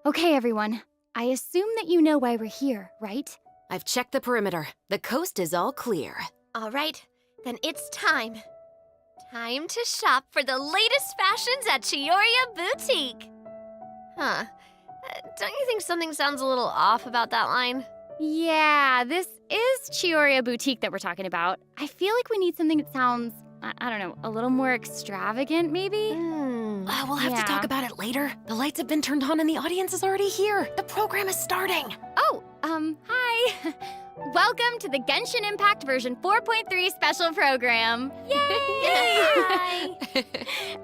Okay, everyone. I assume that you know why we're here, right? I've checked the perimeter. The coast is all clear. All right, then it's time. Time to shop for the latest fashions at Chioria Boutique. Huh. Don't you think something sounds a little off about that line? Yeah, this is Chioria Boutique that we're talking about. I feel like we need something that sounds, I don't know, a little more extravagant, maybe? We'll have to talk about it later. The lights have been turned on and the audience is already here. The program is starting. Oh, hi. Welcome to the Genshin Impact version 4.3 special program. Yay! Hi!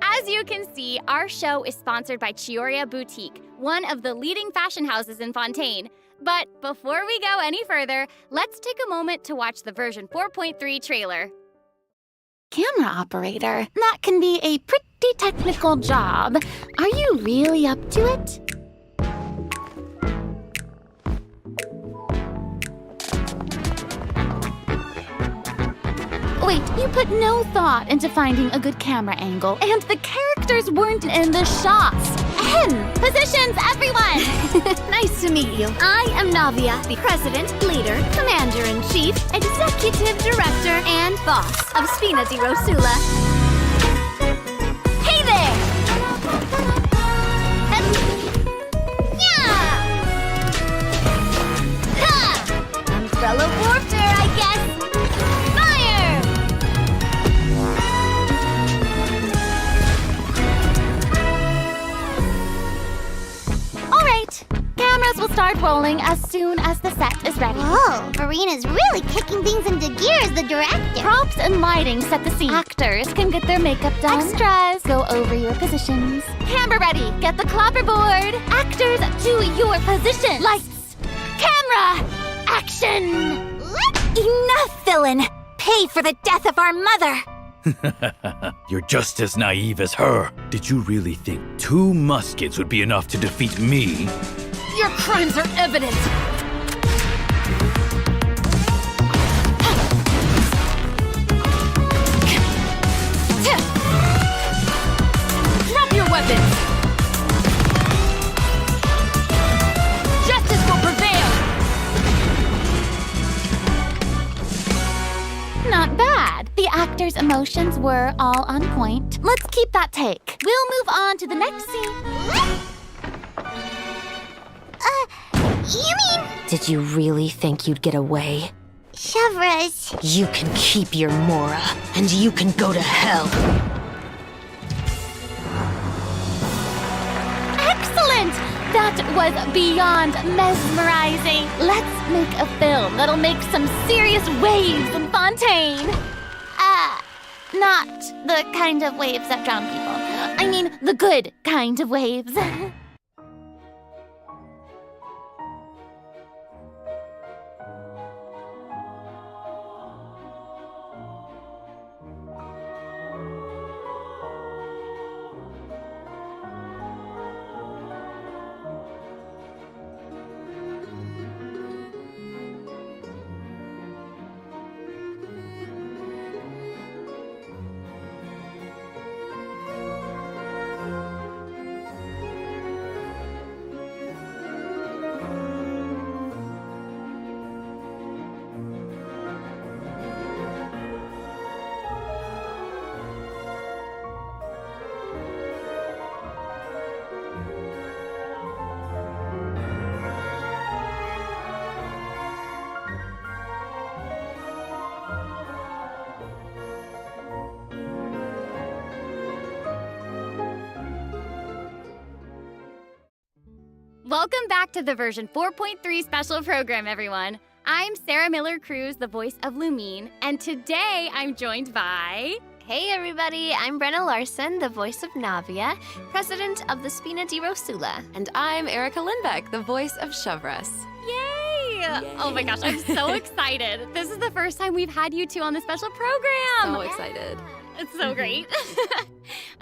As you can see, our show is sponsored by Chioria Boutique, one of the leading fashion houses in Fontaine. But before we go any further, let's take a moment to watch the version 4.3 trailer. Camera operator, that can be a pretty technical job. Are you really up to it? Wait, you put no thought into finding a good camera angle, and the characters weren't in the shots. Positions, everyone! Nice to meet you. I am Navia, the President, Leader, Commander-in-Chief, Executive Director, and Boss of Spina di Rosula. Hey there! Yeah! Ha! Umbrella warfare, I guess. Fire! Cameras will start rolling as soon as the set is ready. Whoa, Marina's really kicking things into gear as the director. Props and lighting set the scene. Actors can get their makeup done. Extras, go over your positions. Camera ready, get the clapperboard. Actors to your position. Lights, camera, action. Enough, villain! Pay for the death of our mother! You're just as naive as her. Did you really think 2 muskets would be enough to defeat me? Your crimes are evident! Drop your weapons! Justice will prevail! Not bad. The actors' emotions were all on point. Let's keep that take. We'll move on to the next scene. You mean Did you really think you'd get away? Shavras? You can keep your Mora, and you can go to hell. Excellent! That was beyond mesmerizing. Let's make a film that'll make some serious waves in Fontaine. Not the kind of waves that drown people. I mean, the good kind of waves. Welcome back to the version 4.3 special program, everyone. I'm Sarah Miller-Cruz, the voice of Lumine, and today I'm joined by... Hey everybody, I'm Brenna Larson, the voice of Navia, president of the Spina di Rosula. And I'm Erica Lindbeck, the voice of Shavras. Yay! Oh my gosh, I'm so excited. This is the first time we've had you two on the special program. So excited. It's so great.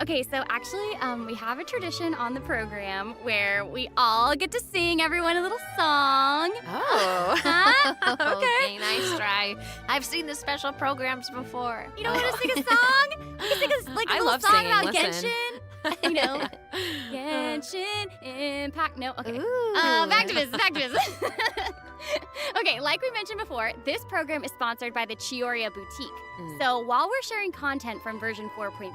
Okay, so actually, we have a tradition on the program where we all get to sing everyone a little song. Oh. Huh? Okay, nice try. I've seen the special programs before. You don't want to sing a song? We can sing a I little love song singing, about listen. Genshin. You know, Genshin Impact. No, okay. Ooh. Back to business. Okay, like we mentioned before, this program is sponsored by the Chioria Boutique. So while we're sharing content from version 4.3,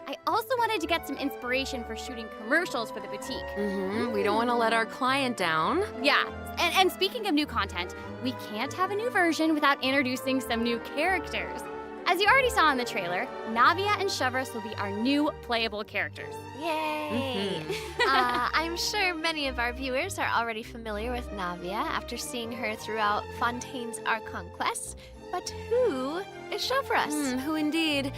I also wanted to get some inspiration for shooting commercials for the boutique. We don't want to let our client down. Yeah, and speaking of new content, we can't have a new version without introducing some new characters. As you already saw in the trailer, Navia and Shavras will be our new playable characters. Yay! I'm sure many of our viewers are already familiar with Navia after seeing her throughout Fontaine's Archon quests. But who is Shavras? Who indeed?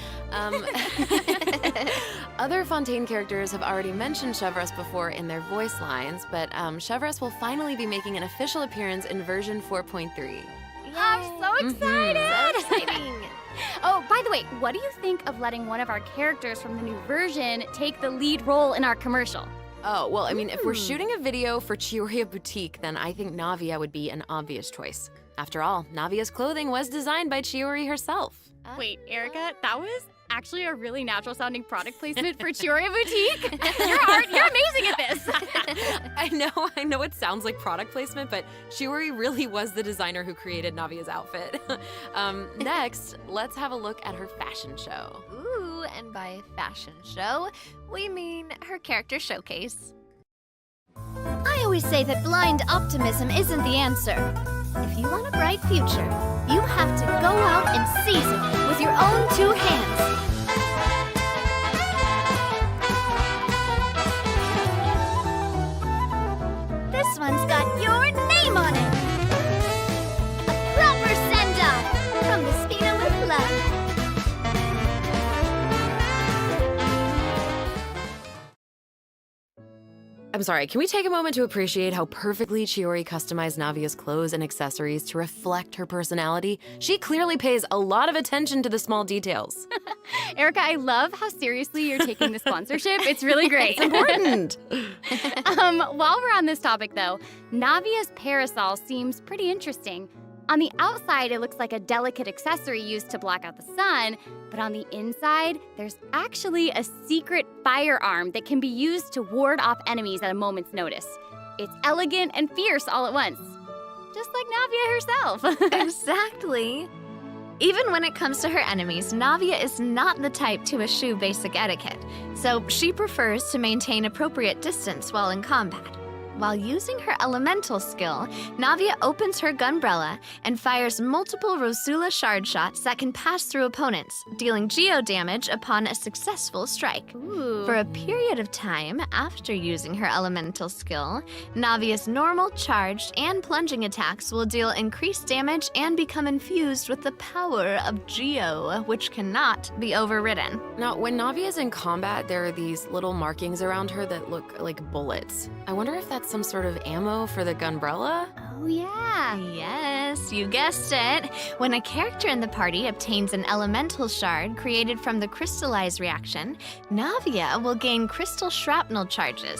Other Fontaine characters have already mentioned Shavras before in their voice lines, but Shavras will finally be making an official appearance in version 4.3. I'm so excited! So exciting! Oh, by the way, what do you think of letting one of our characters from the new version take the lead role in our commercial? Oh, well, I mean, if we're shooting a video for Chioria Boutique, then I think Navia would be an obvious choice. After all, Navia's clothing was designed by Chiori herself. Wait, Erica, that was actually a really natural sounding product placement for Chioria Boutique. You're amazing at this. I know it sounds like product placement, but Chiori really was the designer who created Navia's outfit. Next, let's have a look at her fashion show. Ooh, and by fashion show, we mean her character showcase. I always say that blind optimism isn't the answer. If you want a bright future, you have to go out and seize it with your own 2 hands. This one's got I'm sorry, can we take a moment to appreciate how perfectly Chiori customized Navia's clothes and accessories to reflect her personality? She clearly pays a lot of attention to the small details. Erica, I love how seriously you're taking the sponsorship. It's really great. It's important. While we're on this topic, though, Navia's parasol seems pretty interesting. On the outside, it looks like a delicate accessory used to block out the sun, but on the inside, there's actually a secret firearm that can be used to ward off enemies at a moment's notice. It's elegant and fierce all at once, just like Navia herself. Exactly. Even when it comes to her enemies, Navia is not the type to eschew basic etiquette, so she prefers to maintain appropriate distance while in combat. While using her elemental skill, Navia opens her gunbrella and fires multiple Rosula shard shots that can pass through opponents, dealing geo damage upon a successful strike. Ooh. For a period of time after using her elemental skill, Navia's normal, charged, and plunging attacks will deal increased damage and become infused with the power of geo, which cannot be overridden. Now, when Navia's in combat, there are these little markings around her that look like bullets. I wonder if that's some sort of ammo for the gunbrella? Oh, yeah. Yes, you guessed it. When a character in the party obtains an elemental shard created from the crystallize reaction, Navia will gain crystal shrapnel charges.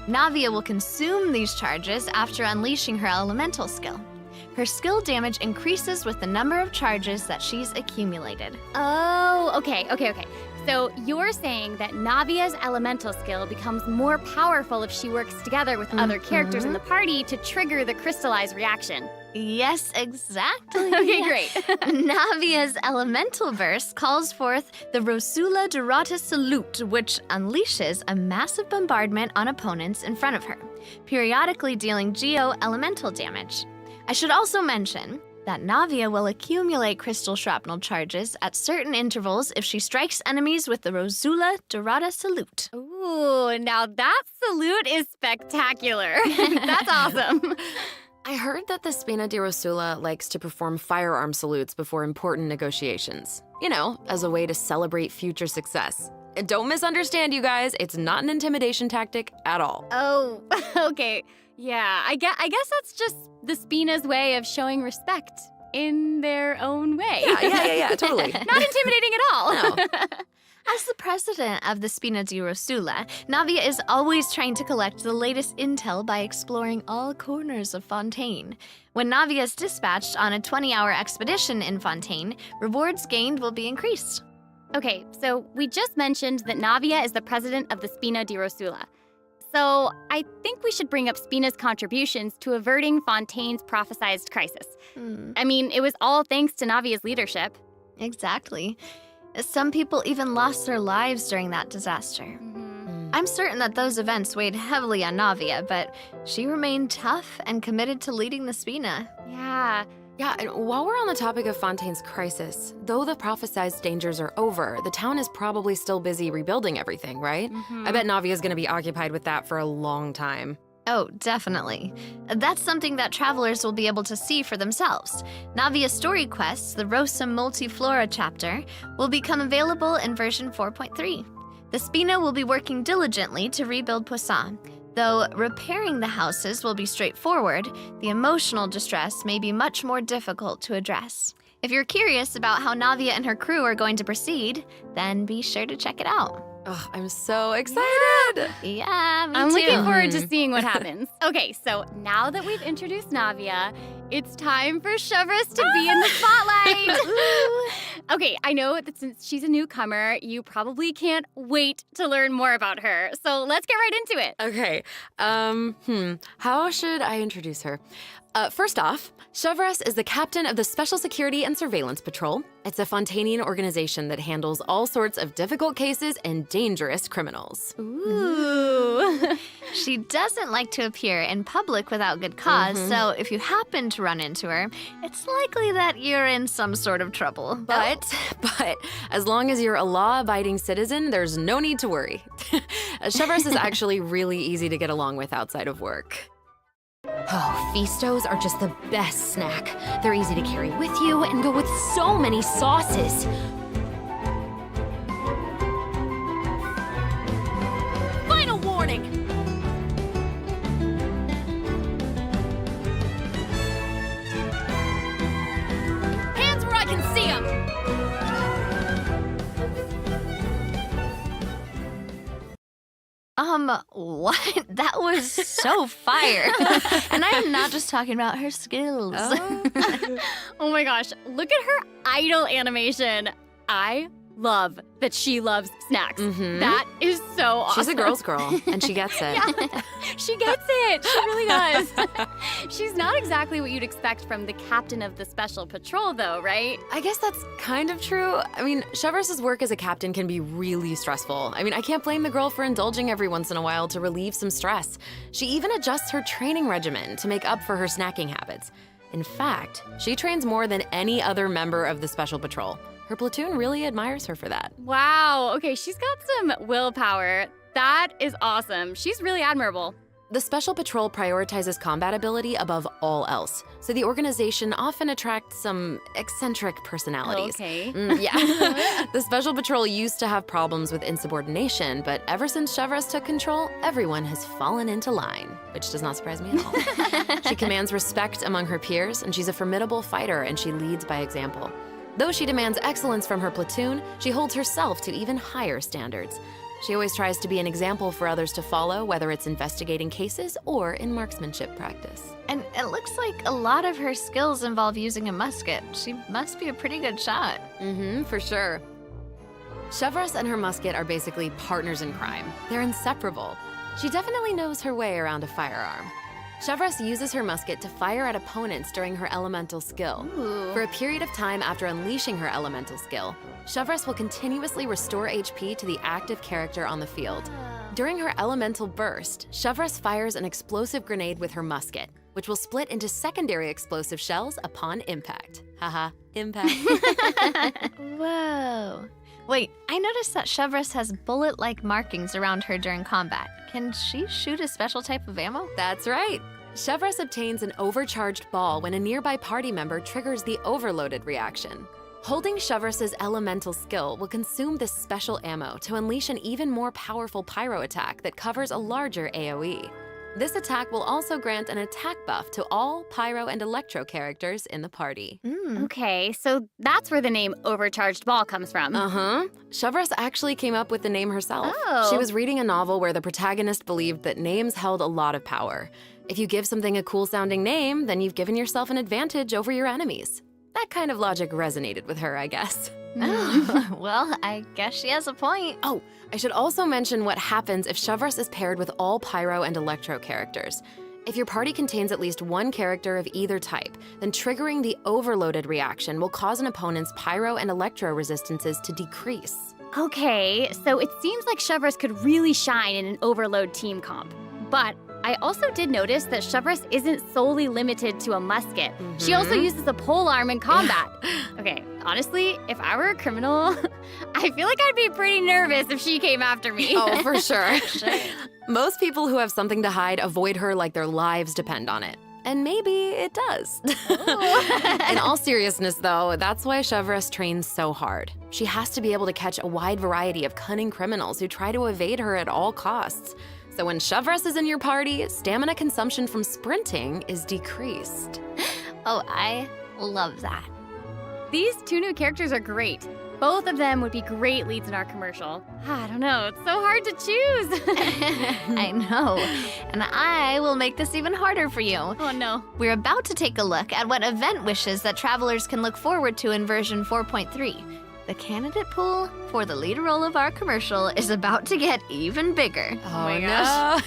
Navia will consume these charges after unleashing her elemental skill. Her skill damage increases with the number of charges that she's accumulated. Oh, okay. So you're saying that Navia's elemental skill becomes more powerful if she works together with other characters in the party to trigger the crystallize reaction. Yes, exactly. Okay, great. Navia's elemental burst calls forth the Rosula Dorata Salute, which unleashes a massive bombardment on opponents in front of her, periodically dealing geo elemental damage. I should also mention that Navia will accumulate crystal shrapnel charges at certain intervals if she strikes enemies with the Rosula Dorata Salute. Ooh, now that salute is spectacular. That's awesome. I heard that the Spina di Rosula likes to perform firearm salutes before important negotiations. You know, as a way to celebrate future success. And don't misunderstand, you guys, it's not an intimidation tactic at all. Oh, okay. Yeah, I guess that's just the Spina's way of showing respect in their own way. Yeah, totally. Not intimidating at all. No. As the president of the Spina di Rosula, Navia is always trying to collect the latest intel by exploring all corners of Fontaine. When Navia is dispatched on a 20-hour expedition in Fontaine, rewards gained will be increased. Okay, so we just mentioned that Navia is the president of the Spina di Rosula. So I think we should bring up Spina's contributions to averting Fontaine's prophesized crisis. I mean, it was all thanks to Navia's leadership. Exactly. Some people even lost their lives during that disaster. I'm certain that those events weighed heavily on Navia, but she remained tough and committed to leading the Spina. Yeah. Yeah, and while we're on the topic of Fontaine's crisis, though the prophesized dangers are over, the town is probably still busy rebuilding everything, right? I bet Navia's gonna be occupied with that for a long time. Oh, definitely. That's something that travelers will be able to see for themselves. Navia's story quests, the Rosa Multiflora chapter, will become available in version 4.3. The Spina will be working diligently to rebuild Poisson. Though repairing the houses will be straightforward, the emotional distress may be much more difficult to address. If you're curious about how Navia and her crew are going to proceed, then be sure to check it out. Oh, I'm so excited! Yeah, me I'm too. looking forward to seeing what happens. Okay, so now that we've introduced Navia, it's time for Shovris to be in the spotlight. Okay, I know that since she's a newcomer, you probably can't wait to learn more about her. So let's get right into it. Okay, how should I introduce her? First off, Shovris is the captain of the Special Security and Surveillance Patrol. It's a Fontainian organization that handles all sorts of difficult cases and dangerous criminals. Ooh. She doesn't like to appear in public without good cause, so if you happen to run into her, it's likely that you're in some sort of trouble. But as long as you're a law-abiding citizen, there's no need to worry. Shovris is actually really easy to get along with outside of work. Oh, Feastos are just the best snack. They're easy to carry with you and go with so many sauces. Final warning! What? That was so fire. And I am not just talking about her skills. Oh my gosh, look at her idol animation. I love that she loves snacks. Mhm. That is so awesome. She's a girl's girl, and she gets it. Yeah, she gets it. She really does. She's not exactly what you'd expect from the captain of the Special Patrol, though, right? I guess that's kind of true. I mean, Chevrous's work as a captain can be really stressful. I mean, I can't blame the girl for indulging every once in a while to relieve some stress. She even adjusts her training regimen to make up for her snacking habits. In fact, she trains more than any other member of the Special Patrol. Her platoon really admires her for that. Wow. Okay, she's got some willpower. That is awesome. She's really admirable. The Special Patrol prioritizes combat ability above all else, so the organization often attracts some eccentric personalities. Okay. Yeah. The Special Patrol used to have problems with insubordination, but ever since Chevrous took control, everyone has fallen into line, which does not surprise me at all. She commands respect among her peers, and she's a formidable fighter, and she leads by example. Though she demands excellence from her platoon, she holds herself to even higher standards. She always tries to be an example for others to follow, whether it's investigating cases or in marksmanship practice. And it looks like a lot of her skills involve using a musket. She must be a pretty good shot. For sure. Chevrous and her musket are basically partners in crime. They're inseparable. She definitely knows her way around a firearm. Chevrous uses her musket to fire at opponents during her elemental skill. Ooh. For a period of time after unleashing her elemental skill, Chevrous will continuously restore HP to the active character on the field. During her elemental burst, Chevrous fires an explosive grenade with her musket, which will split into secondary explosive shells upon impact. Haha, impact. Whoa. Wait, I noticed that Chevrous has bullet-like markings around her during combat. Can she shoot a special type of ammo? That's right. Chevrous obtains an overcharged ball when a nearby party member triggers the overloaded reaction. Holding Chevrous's elemental skill will consume this special ammo to unleash an even more powerful pyro attack that covers a larger AoE. This attack will also grant an attack buff to all pyro and electro characters in the party. Okay, so that's where the name Overcharged Ball comes from. Uh-huh. Chevrous actually came up with the name herself. Oh. She was reading a novel where the protagonist believed that names held a lot of power. If you give something a cool-sounding name, then you've given yourself an advantage over your enemies. That kind of logic resonated with her, I guess. Oh, well, I guess she has a point. Oh, I should also mention what happens if Chevrous is paired with all pyro and electro characters. If your party contains at least one character of either type, then triggering the overloaded reaction will cause an opponent's pyro and electro resistances to decrease. Okay, so it seems like Chevrous could really shine in an overload team comp. But I also did notice that Chevrous isn't solely limited to a musket. She also uses a polearm in combat. Okay, honestly, if I were a criminal, I feel like I'd be pretty nervous if she came after me. Oh, for sure. Most people who have something to hide avoid her like their lives depend on it. And maybe it does. In all seriousness, though, that's why Chevrous trains so hard. She has to be able to catch a wide variety of cunning criminals who try to evade her at all costs. So when Chevrous is in your party, stamina consumption from sprinting is decreased. Oh, I love that. These two new characters are great. Both of them would be great leads in our commercial. I don't know, it's so hard to choose. I know. And I will make this even harder for you. Oh no. We're about to take a look at what event wishes that travelers can look forward to in version 4.3. The candidate pool for the lead role of our commercial is about to get even bigger. Oh my gosh.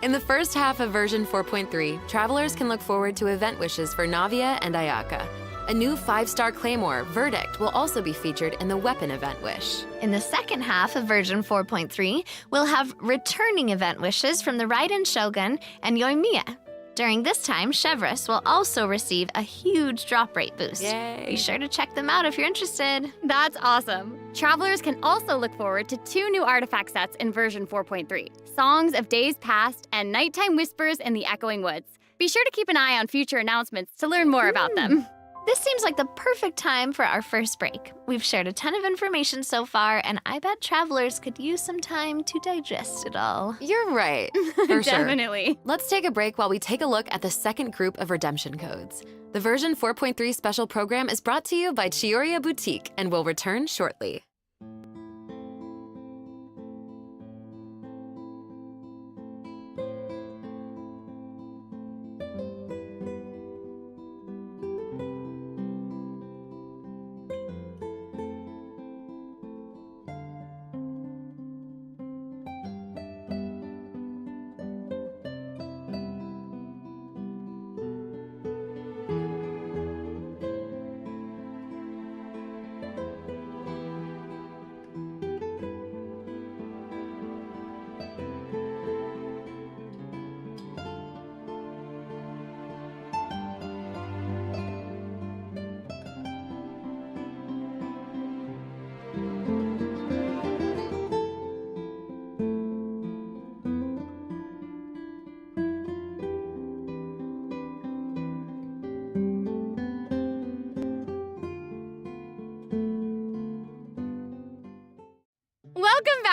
In the first half of version 4.3, travelers can look forward to event wishes for Navia and Ayaka. A new 5-star claymore, Verdict, will also be featured in the weapon event wish. In the second half of version 4.3, we'll have returning event wishes from the Raiden Shogun and Yoimiya. During this time, Chevrous will also receive a huge drop rate boost. Yay. Be sure to check them out if you're interested. That's awesome. Travelers can also look forward to 2 new artifact sets in version 4.3, Songs of Days Past and Nighttime Whispers in the Echoing Woods. Be sure to keep an eye on future announcements to learn more about them. This seems like the perfect time for our first break. We've shared a ton of information so far, and I bet travelers could use some time to digest it all. You're right, for sure. Definitely. Let's take a break while we take a look at the second group of redemption codes. The version 4.3 special program is brought to you by Chiyoria Boutique and will return shortly.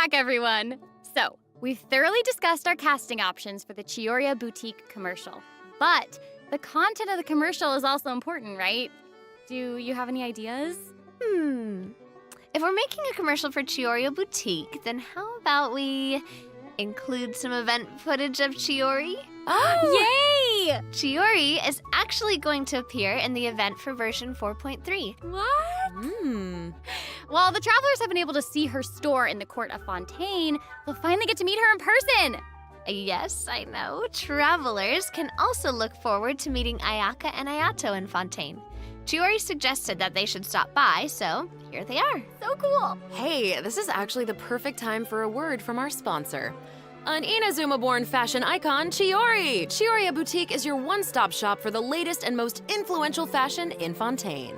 back, everyone. So, we've thoroughly discussed our casting options for the Chioria Boutique commercial. But the content of the commercial is also important, right? Do you have any ideas? If we're making a commercial for Chioria Boutique, then how about we include some event footage of Chiori? Yay! Chiori is actually going to appear in the event for version 4.3. What? While the travelers have been able to see her store in the court of Fontaine, they'll finally get to meet her in person. Yes, I know. Travelers can also look forward to meeting Ayaka and Ayato in Fontaine. Chiori suggested that they should stop by, so here they are. So cool. Hey, this is actually the perfect time for a word from our sponsor. An Inazuma-born fashion icon, Chiori! Chioria Boutique is your one-stop shop for the latest and most influential fashion in Fontaine.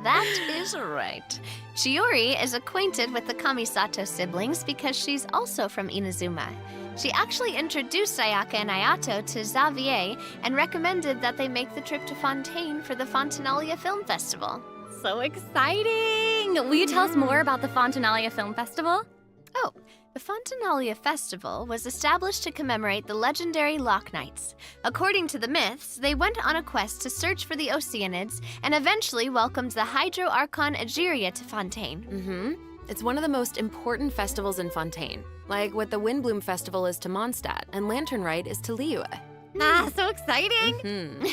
That is right. Chiori is acquainted with the Kamisato siblings because she's also from Inazuma. She actually introduced Ayaka and Ayato to Xavier and recommended that they make the trip to Fontaine for the Fontanalia Film Festival. So exciting! Will you tell us more about the Fontanalia Film Festival? Oh, the Fontanalia Festival was established to commemorate the legendary Loch Knights. According to the myths, they went on a quest to search for the Oceanids and eventually welcomed the Hydro Archon Egeria to Fontaine. It's one of the most important festivals in Fontaine, like what the Windbloom Festival is to Mondstadt and Lantern Rite is to Liyue. So exciting!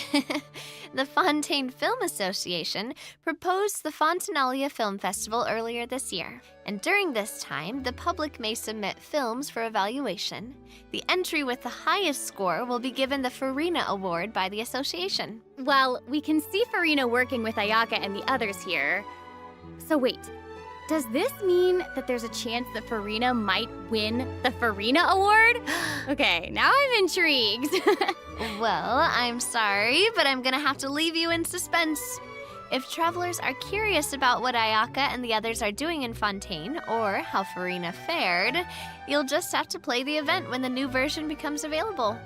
The Fontaine Film Association proposed the Fontanalia Film Festival earlier this year, and during this time, the public may submit films for evaluation. The entry with the highest score will be given the Farina Award by the association. Well, we can see Farina working with Ayaka and the others here. So wait, does this mean that there's a chance that Farina might win the Farina Award? Okay, now I'm intrigued. Well, I'm sorry, but I'm gonna have to leave you in suspense. If travelers are curious about what Ayaka and the others are doing in Fontaine, or how Farina fared, you'll just have to play the event when the new version becomes available.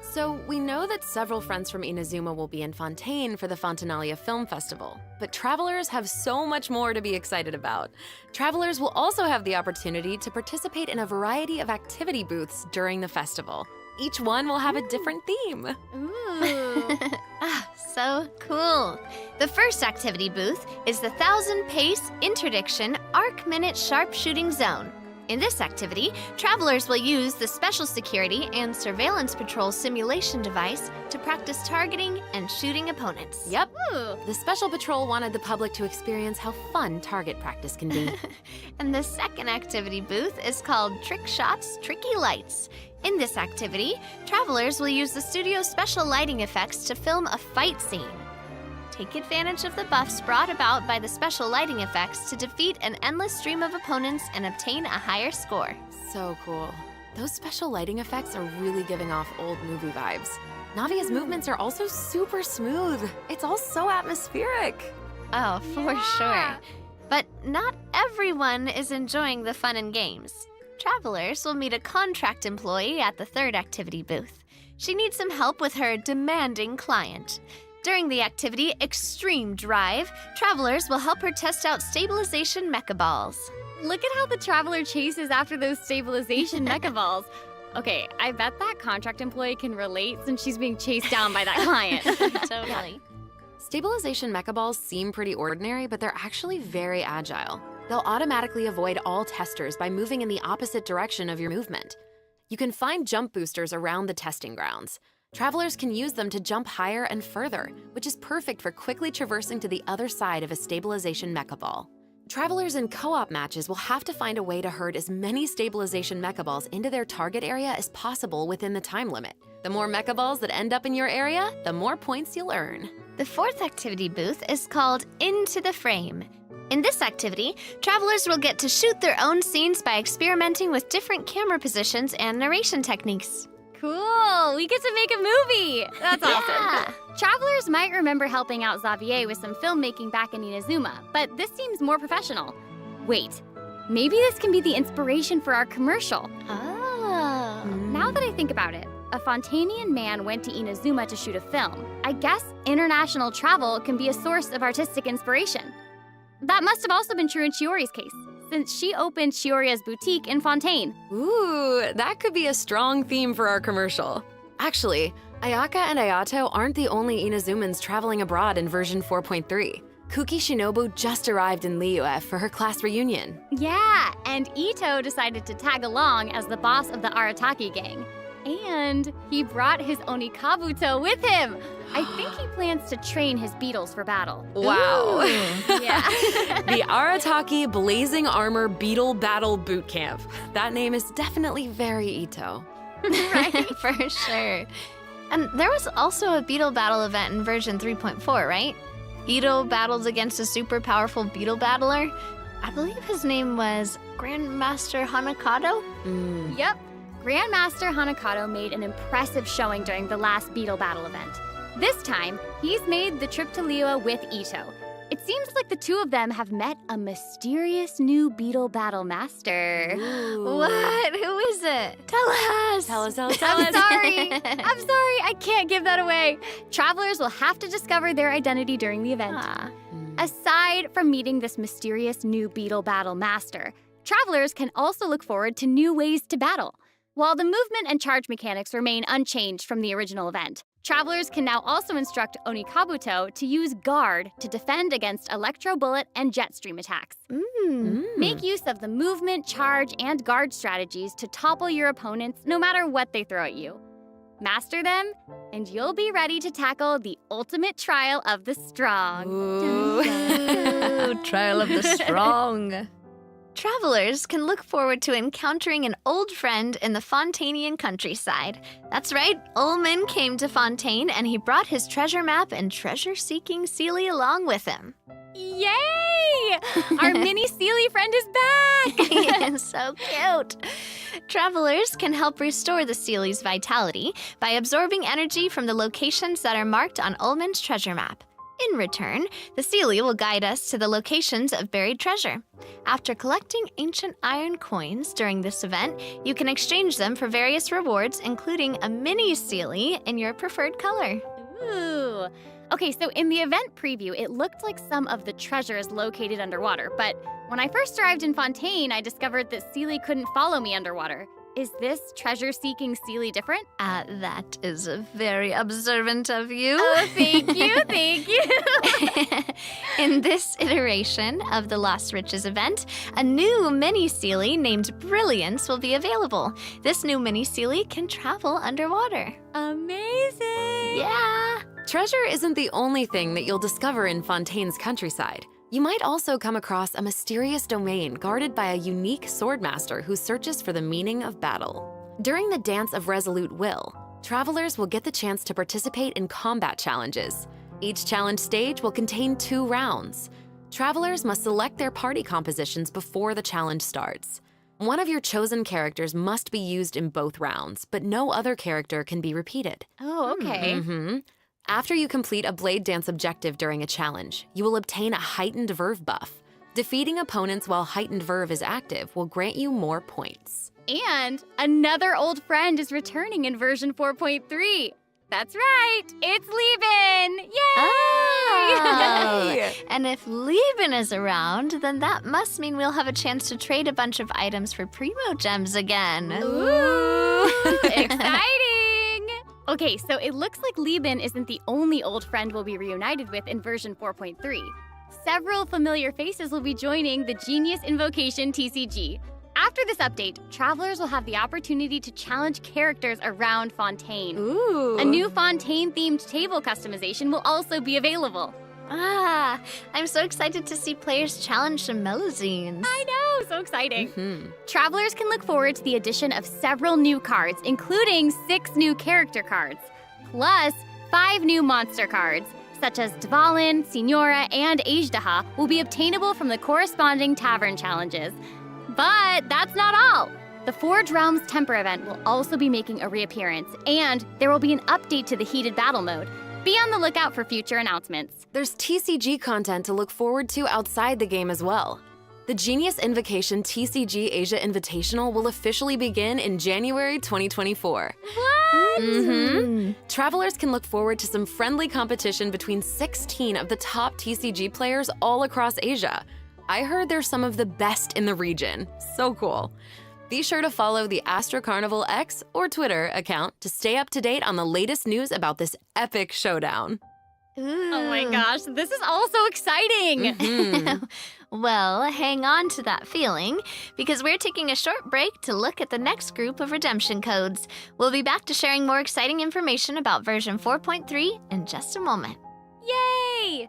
So we know that several friends from Inazuma will be in Fontaine for the Fontanalia Film Festival, but travelers have so much more to be excited about. Travelers will also have the opportunity to participate in a variety of activity booths during the festival. Each one will have a different theme. Ooh. So cool. The first activity booth is the 1000 Pace Interdiction Arc Minute Sharpshooting Zone. In this activity, travelers will use the Special Security and Surveillance Patrol simulation device to practice targeting and shooting opponents. Yep. The Special Patrol wanted the public to experience how fun target practice can be. And the second activity booth is called Trick Shots, Tricky Lights. In this activity, travelers will use the studio's special lighting effects to film a fight scene. Take advantage of the buffs brought about by the special lighting effects to defeat an endless stream of opponents and obtain a higher score. So cool. Those special lighting effects are really giving off old movie vibes. Navia's movements are also super smooth. It's all so atmospheric. Oh, for sure. But not everyone is enjoying the fun and games. Travelers will meet a contract employee at the third activity booth. She needs some help with her demanding client. During the activity Extreme Drive, travelers will help her test out stabilization mecha balls. Look at how the traveler chases after those stabilization mecha balls. Okay, I bet that contract employee can relate since she's being chased down by that client. Totally. Stabilization mecha balls seem pretty ordinary, but they're actually very agile. They'll automatically avoid all testers by moving in the opposite direction of your movement. You can find jump boosters around the testing grounds. Travelers can use them to jump higher and further, which is perfect for quickly traversing to the other side of a stabilization mecha ball. Travelers in co-op matches will have to find a way to herd as many stabilization mecha balls into their target area as possible within the time limit. The more mecha balls that end up in your area, the more points you'll earn. The fourth activity booth is called Into the Frame. In this activity, travelers will get to shoot their own scenes by experimenting with different camera positions and narration techniques. Cool! We get to make a movie! That's awesome. Yeah. Travelers might remember helping out Xavier with some filmmaking back in Inazuma, but this seems more professional. Wait, maybe this can be the inspiration for our commercial. Oh. Now that I think about it, a Fontainian man went to Inazuma to shoot a film. I guess international travel can be a source of artistic inspiration. That must have also been true in Chiori's case. since she opened Chioria's boutique in Fontaine. Ooh, that could be a strong theme for our commercial. Actually, Ayaka and Ayato aren't the only Inazumans traveling abroad in version 4.3. Kuki Shinobu just arrived in Liyue for her class reunion. Yeah, and Ito decided to tag along as the boss of the Arataki gang. And he brought his Onikabuto with him. I think he plans to train his beetles for battle. Wow. Yeah. The Arataki Blazing Armor Beetle Battle Boot Camp. That name is definitely very Ito. Right, for sure. And there was also a beetle battle event in version 3.4, right? Ito battles against a super powerful beetle battler. I believe his name was Grandmaster Hanakato? Yep. Grandmaster Hanakato made an impressive showing during the last beetle battle event. This time, he's made the trip to Liyue with Ito. It seems like the two of them have met a mysterious new beetle battle master. What? Who is it? Tell us! Tell us. I'm sorry. I can't give that away. Travelers will have to discover their identity during the event. Aside from meeting this mysterious new beetle battle master, travelers can also look forward to new ways to battle. While the movement and charge mechanics remain unchanged from the original event, travelers can now also instruct Onikabuto to use Guard to defend against Electro Bullet and Jet Stream attacks. Make use of the movement, charge, and guard strategies to topple your opponents no matter what they throw at you. Master them, and you'll be ready to tackle the ultimate trial of the strong. Ooh, trial of the strong. Travelers can look forward to encountering an old friend in the Fontainian countryside. That's right, Ullman came to Fontaine and he brought his treasure map and treasure-seeking Seelie along with him. Yay! Our mini Seelie friend is back! So cute! Travelers can help restore the Seelie's vitality by absorbing energy from the locations that are marked on Ullman's treasure map. In return, the Seelie will guide us to the locations of buried treasure. After collecting ancient iron coins during this event, you can exchange them for various rewards, including a mini Seelie in your preferred color. Ooh. Okay, so in the event preview, it looked like some of the treasure is located underwater, but when I first arrived in Fontaine, I discovered that Seelie couldn't follow me underwater. Is this treasure-seeking Seelie different? That is very observant of you. Oh, thank you. In this iteration of the Lost Riches event, a new mini Seelie named Brilliance will be available. This new mini Seelie can travel underwater. Amazing! Yeah! Treasure isn't the only thing that you'll discover in Fontaine's countryside. You might also come across a mysterious domain guarded by a unique swordmaster who searches for the meaning of battle. During the Dance of Resolute Will, travelers will get the chance to participate in combat challenges. Each challenge stage will contain 2 rounds. Travelers must select their party compositions before the challenge starts. One of your chosen characters must be used in both rounds, but no other character can be repeated. Oh, okay. After you complete a Blade Dance objective during a challenge, you will obtain a heightened verve buff. Defeating opponents while heightened verve is active will grant you more points. And another old friend is returning in version 4.3. That's right, it's Lieben! Yay! Oh. And if Lieben is around, then that must mean we'll have a chance to trade a bunch of items for Primo Gems again. Ooh, exciting! Okay, so it looks like Lieben isn't the only old friend we'll be reunited with in version 4.3. Several familiar faces will be joining the Genius Invocation TCG. After this update, travelers will have the opportunity to challenge characters around Fontaine. Ooh. A new Fontaine-themed table customization will also be available. I'm so excited to see players challenge some Melazines. I know, so exciting. Travelers can look forward to the addition of several new cards, including 6 new character cards, plus 5 new monster cards, such as Dvalin, Signora, and Ajdaha, will be obtainable from the corresponding tavern challenges. But that's not all. The Forge Realms Temper event will also be making a reappearance, and there will be an update to the Heated Battle mode. Be on the lookout for future announcements. There's TCG content to look forward to outside the game as well. The Genius Invocation TCG Asia Invitational will officially begin in January 2024. What? Travelers can look forward to some friendly competition between 16 of the top TCG players all across Asia. I heard they're some of the best in the region. So cool. Be sure to follow the Astro Carnival X or Twitter account to stay up to date on the latest news about this epic showdown. Oh my gosh, this is all so exciting! Mhm. Well, hang on to that feeling, because we're taking a short break to look at the next group of redemption codes. We'll be back to sharing more exciting information about version 4.3 in just a moment. Yay!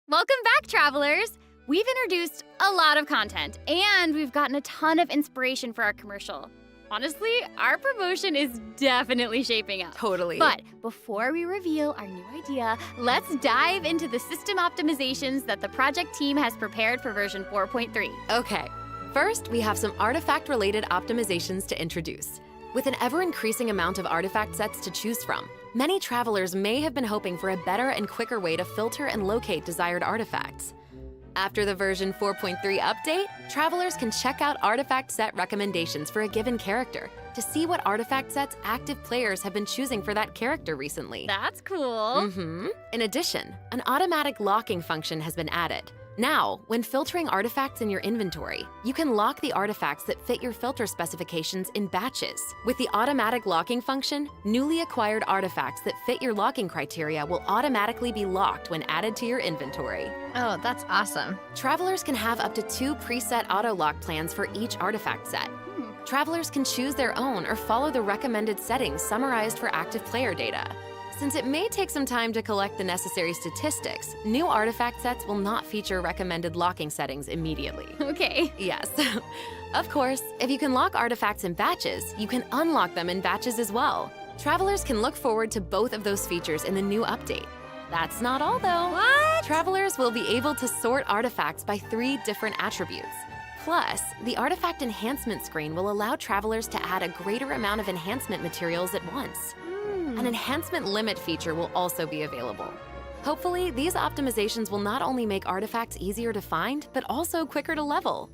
Welcome back, travelers! We've introduced a lot of content, and we've gotten a ton of inspiration for our commercial. Honestly, our promotion is definitely shaping up. Totally. But before we reveal our new idea, let's dive into the system optimizations that the project team has prepared for version 4.3. Okay, first we have some artifact-related optimizations to introduce. With an ever-increasing amount of artifact sets to choose from, many travelers may have been hoping for a better and quicker way to filter and locate desired artifacts. After the version 4.3 update, travelers can check out artifact set recommendations for a given character to see what artifact sets active players have been choosing for that character recently. That's cool. In addition, an automatic locking function has been added. Now, when filtering artifacts in your inventory, you can lock the artifacts that fit your filter specifications in batches. With the automatic locking function, newly acquired artifacts that fit your locking criteria will automatically be locked when added to your inventory. Oh, that's awesome. Travelers can have up to 2 preset auto-lock plans for each artifact set. Travelers can choose their own or follow the recommended settings summarized for active player data. Since it may take some time to collect the necessary statistics, new artifact sets will not feature recommended locking settings immediately. Okay. Yes. Of course, if you can lock artifacts in batches, you can unlock them in batches as well. Travelers can look forward to both of those features in the new update. That's not all, though. What? Travelers will be able to sort artifacts by 3 different attributes. Plus, the artifact enhancement screen will allow travelers to add a greater amount of enhancement materials at once. An enhancement limit feature will also be available. Hopefully, these optimizations will not only make artifacts easier to find, but also quicker to level.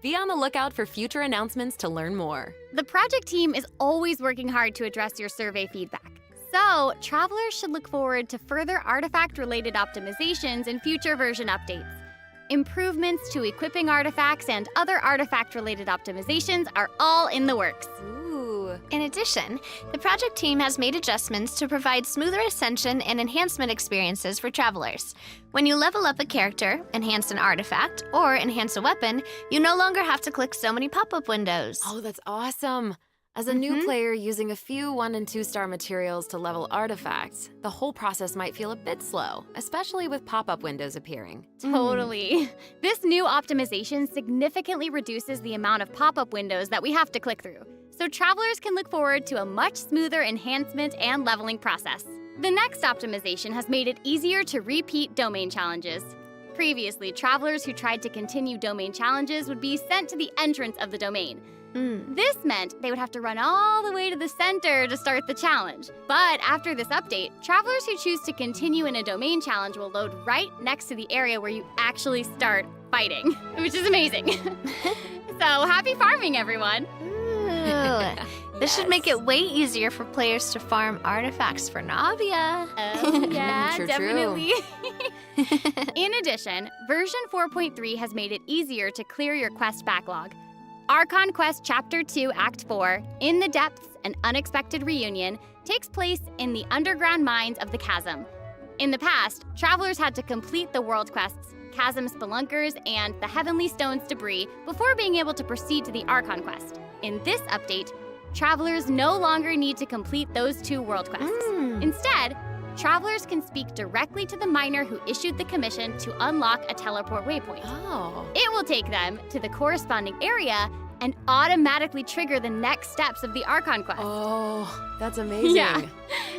Be on the lookout for future announcements to learn more. The project team is always working hard to address your survey feedback. So, travelers should look forward to further artifact-related optimizations in future version updates. Improvements to equipping artifacts and other artifact-related optimizations are all in the works. In addition, the project team has made adjustments to provide smoother ascension and enhancement experiences for travelers. When you level up a character, enhance an artifact, or enhance a weapon, you no longer have to click so many pop-up windows. Oh, that's awesome. As a new player using a few 1- and 2-star materials to level artifacts, the whole process might feel a bit slow, especially with pop-up windows appearing. Totally. This new optimization significantly reduces the amount of pop-up windows that we have to click through, so travelers can look forward to a much smoother enhancement and leveling process. The next optimization has made it easier to repeat domain challenges. Previously, travelers who tried to continue domain challenges would be sent to the entrance of the domain. This meant they would have to run all the way to the center to start the challenge. But after this update, travelers who choose to continue in a domain challenge will load right next to the area where you actually start fighting, which is amazing. So happy farming, everyone! This should make it way easier for players to farm artifacts for Navia. Oh, yeah, True. definitely. In addition, version 4.3 has made it easier to clear your quest backlog. Archon Quest Chapter 2, Act 4, In the Depths, An Unexpected Reunion, takes place in the underground mines of the Chasm. In the past, travelers had to complete the world quests Chasm Spelunkers, and the Heavenly Stones debris before being able to proceed to the Archon quest. In this update, travelers no longer need to complete those 2 world quests. Instead, travelers can speak directly to the miner who issued the commission to unlock a teleport waypoint. Oh. It will take them to the corresponding area and automatically trigger the next steps of the Archon quest. Oh, that's amazing. Yeah.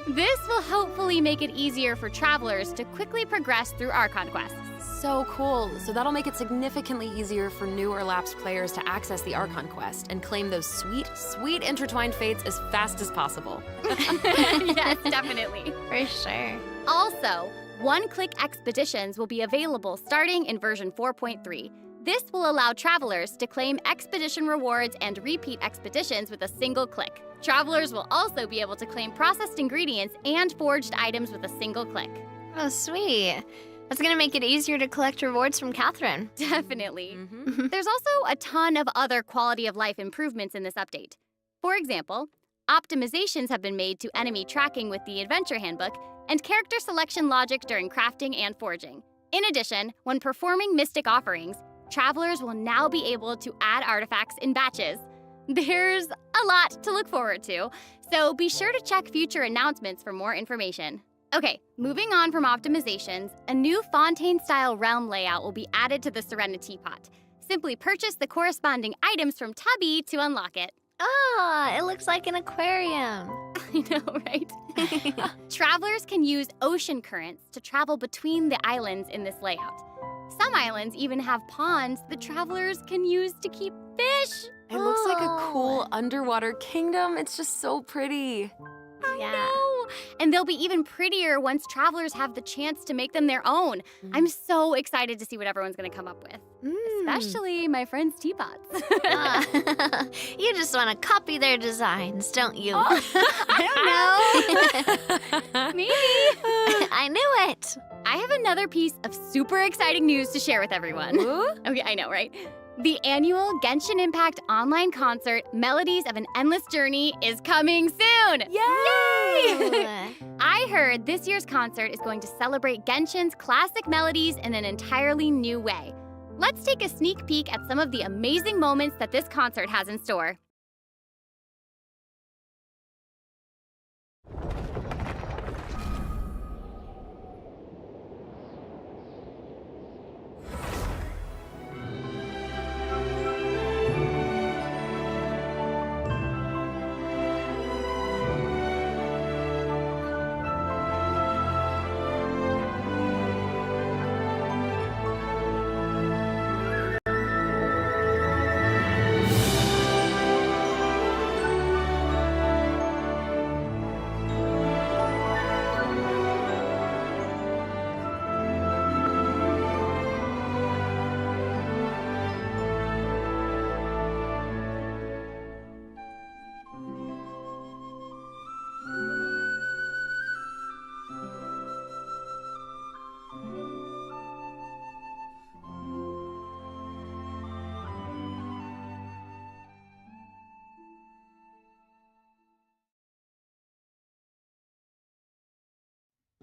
This will hopefully make it easier for travelers to quickly progress through Archon quests. So cool. So that'll make it significantly easier for new or lapsed players to access the Archon quest and claim those sweet, sweet intertwined fates as fast as possible. Yes, definitely. For sure. Also, one-click expeditions will be available starting in version 4.3. This will allow travelers to claim expedition rewards and repeat expeditions with a single click. Travelers will also be able to claim processed ingredients and forged items with a single click. Oh, sweet. That's gonna make it easier to collect rewards from Catherine. Definitely. Mm-hmm. There's also a ton of other quality of life improvements in this update. For example, optimizations have been made to enemy tracking with the Adventure Handbook and character selection logic during crafting and forging. In addition, when performing mystic offerings, travelers will now be able to add artifacts in batches. There's a lot to look forward to, so be sure to check future announcements for more information. Okay, moving on from optimizations, a new Fontaine-style realm layout will be added to the Serenity Pot. Simply purchase the corresponding items from Tubby to unlock it. Ah, it looks like an aquarium. I know, right? Travelers can use ocean currents to travel between the islands in this layout. Some islands even have ponds that travelers can use to keep fish. It looks like a Oh. cool underwater kingdom. It's just so pretty. Yeah. No. And they'll be even prettier once travelers have the chance to make them their own. I'm so excited to see what everyone's going to come up with. Especially my friends' teapots. Ah. You just want to copy their designs, don't you? I don't know. Maybe. I knew it. I have another piece of super exciting news to share with everyone. Ooh. Okay, I know, right? The annual Genshin Impact online concert, Melodies of an Endless Journey, is coming soon! Yay! I heard this year's concert is going to celebrate Genshin's classic melodies in an entirely new way. Let's take a sneak peek at some of the amazing moments that this concert has in store.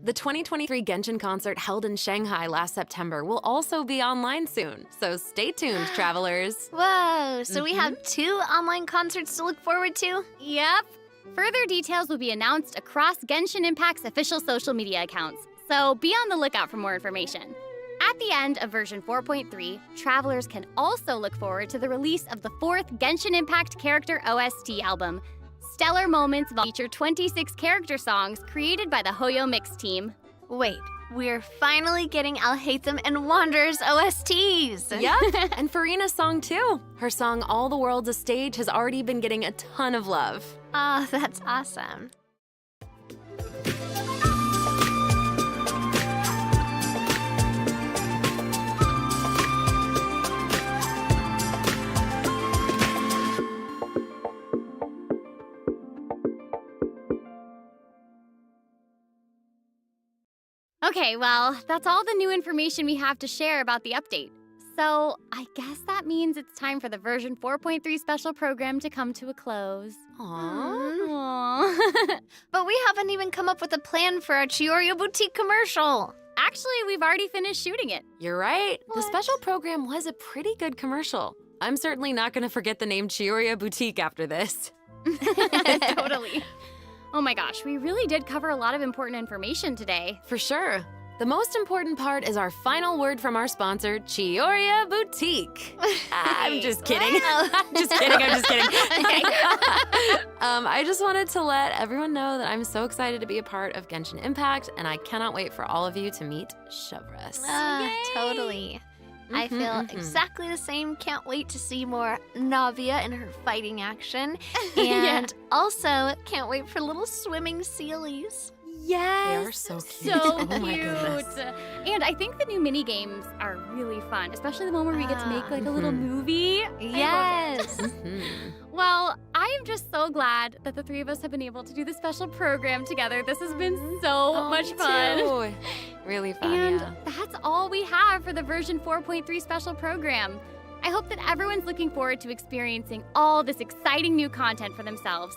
The 2023 Genshin concert held in Shanghai last September will also be online soon, so stay tuned, travelers. Whoa, so we have 2 online concerts to look forward to? Yep. Further details will be announced across Genshin Impact's official social media accounts, so be on the lookout for more information. At the end of version 4.3, travelers can also look forward to the release of the 4th Genshin Impact character OST album. Stellar Moments feature 26 character songs created by the Hoyo Mix team. Wait, we're finally getting I'll Hate Them and Wanderers OSTs. Yep, and Farina's song too. Her song All the World's a Stage has already been getting a ton of love. Oh, that's awesome. Okay, well, that's all the new information we have to share about the update. So, I guess that means it's time for the version 4.3 special program to come to a close. Aww. Aww. But we haven't even come up with a plan for our Chiorio Boutique commercial. Actually, we've already finished shooting it. You're right. The special program was a pretty good commercial. I'm certainly not going to forget the name Chioria Boutique after this. Totally. Oh my gosh, we really did cover a lot of important information today. For sure. The most important part is our final word from our sponsor, Chioria Boutique. I'm just kidding. I'm just kidding. I just wanted to let everyone know that I'm so excited to be a part of Genshin Impact, and I cannot wait for all of you to meet Chevres. Totally. I feel exactly the same. Can't wait to see more Navia in her fighting action. And also, can't wait for little swimming sealies. Yes. They are so cute. So Oh my cute. goodness. And I think the new mini games are really fun, especially the one where we get to make like a little movie. Yes. Well, I am just so glad that the three of us have been able to do this special program together. This has been so much fun. Too. Really fun, And yeah. that's all we have for the version 4.3 special program. I hope that everyone's looking forward to experiencing all this exciting new content for themselves.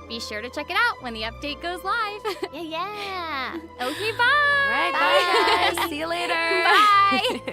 Be sure to check it out when the update goes live. Yeah. Okay, bye. All right, bye guys. See you later. Bye.